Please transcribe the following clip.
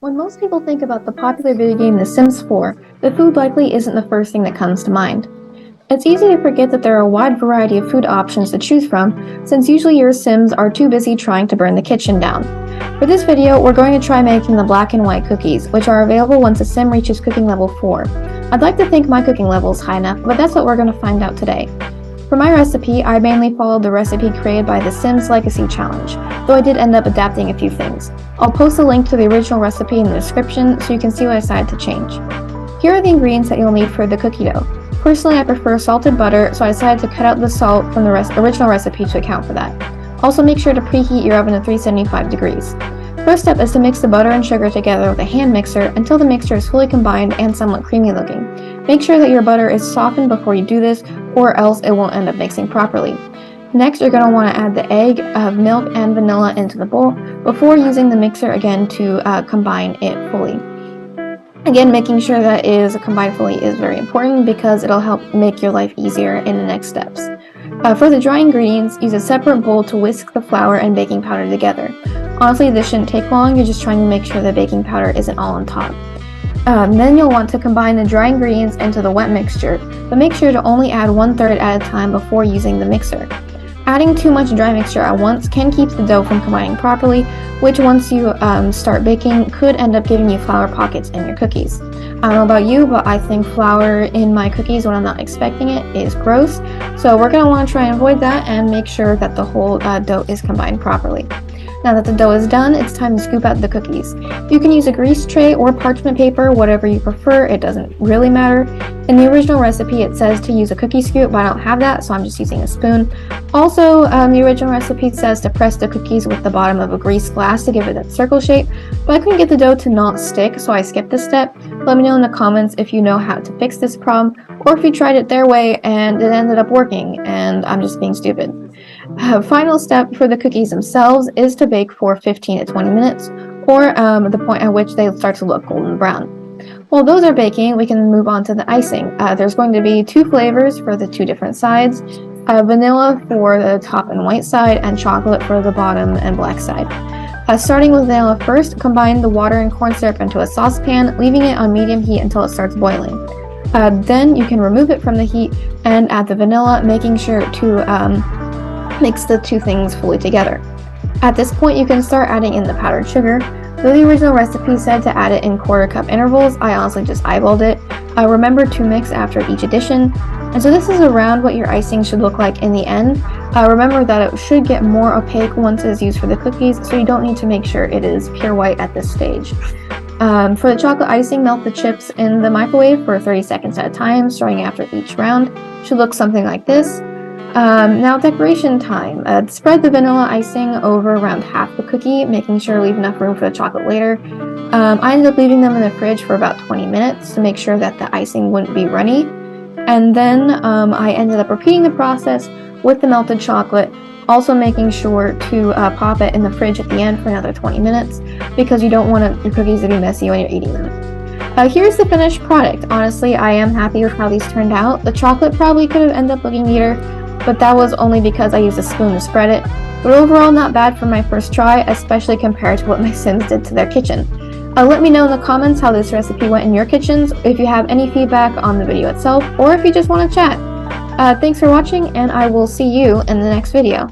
When most people think about the popular video game The Sims 4, the food likely isn't the first thing that comes to mind. It's easy to forget that there are a wide variety of food options to choose from, since usually your Sims are too busy trying to burn the kitchen down. For this video, we're going to try making the black and white cookies, which are available once a Sim reaches cooking level 4. I'd like to think my cooking level is high enough, but that's what we're going to find out today. For my recipe, I mainly followed the recipe created by the Sims Legacy Challenge, though I did end up adapting a few things. I'll post a link to the original recipe in the description so you can see what I decided to change. Here are the ingredients that you'll need for the cookie dough. Personally, I prefer salted butter, so I decided to cut out the salt from the original recipe to account for that. Also, make sure to preheat your oven to 375 degrees. First step is to mix the butter and sugar together with a hand mixer until the mixture is fully combined and somewhat creamy looking. Make sure that your butter is softened before you do this, or else it won't end up mixing properly. Next, you're going to want to add the egg, milk, and vanilla into the bowl before using the mixer again to combine it fully. Again, making sure that it is combined fully is very important because it'll help make your life easier in the next steps. For the dry ingredients, use a separate bowl to whisk the flour and baking powder together. Honestly, this shouldn't take long, you're just trying to make sure the baking powder isn't all on top. Then you'll want to combine the dry ingredients into the wet mixture, but make sure to only add 1/3 at a time before using the mixer. Adding too much dry mixture at once can keep the dough from combining properly, which once you start baking could end up giving you flour pockets in your cookies. I don't know about you, but I think flour in my cookies when I'm not expecting it is gross, so we're going to want to try and avoid that and make sure that the whole dough is combined properly. Now that the dough is done, it's time to scoop out the cookies. You can use a grease tray or parchment paper, whatever you prefer, it doesn't really matter. In the original recipe it says to use a cookie scoop, but I don't have that, so I'm just using a spoon. Also, the original recipe says to press the cookies with the bottom of a greased glass to give it that circle shape, but I couldn't get the dough to not stick, so I skipped this step. Let me know in the comments if you know how to fix this problem, or if you tried it their way and it ended up working, and I'm just being stupid. Final step for the cookies themselves is to bake for 15 to 20 minutes, or the point at which they start to look golden brown. While those are baking, we can move on to the icing. There's going to be 2 flavors for the 2 different sides, vanilla for the top and white side, and chocolate for the bottom and black side. Starting with vanilla first, combine the water and corn syrup into a saucepan, leaving it on medium heat until it starts boiling. Then you can remove it from the heat and add the vanilla, making sure to mix the 2 things fully together. At this point, you can start adding in the powdered sugar. Though the original recipe said to add it in 1/4 cup intervals, I honestly just eyeballed it. Remember to mix after each addition. And so this is around what your icing should look like in the end. Remember that it should get more opaque once it is used for the cookies, so you don't need to make sure it is pure white at this stage. For the chocolate icing, melt the chips in the microwave for 30 seconds at a time, stirring after each round. Should look something like this. Now decoration time. Spread the vanilla icing over around half the cookie, making sure to leave enough room for the chocolate later. I ended up leaving them in the fridge for about 20 minutes to make sure that the icing wouldn't be runny. And then I ended up repeating the process with the melted chocolate, also making sure to pop it in the fridge at the end for another 20 minutes because you don't want your cookies to be messy when you're eating them. Here's the finished product. Honestly, I am happy with how these turned out. The chocolate probably could have ended up looking neater, but that was only because I used a spoon to spread it. But overall, not bad for my first try, especially compared to what my Sims did to their kitchen. Let me know in the comments how this recipe went in your kitchens, if you have any feedback on the video itself, or if you just want to chat. Thanks for watching, and I will see you in the next video.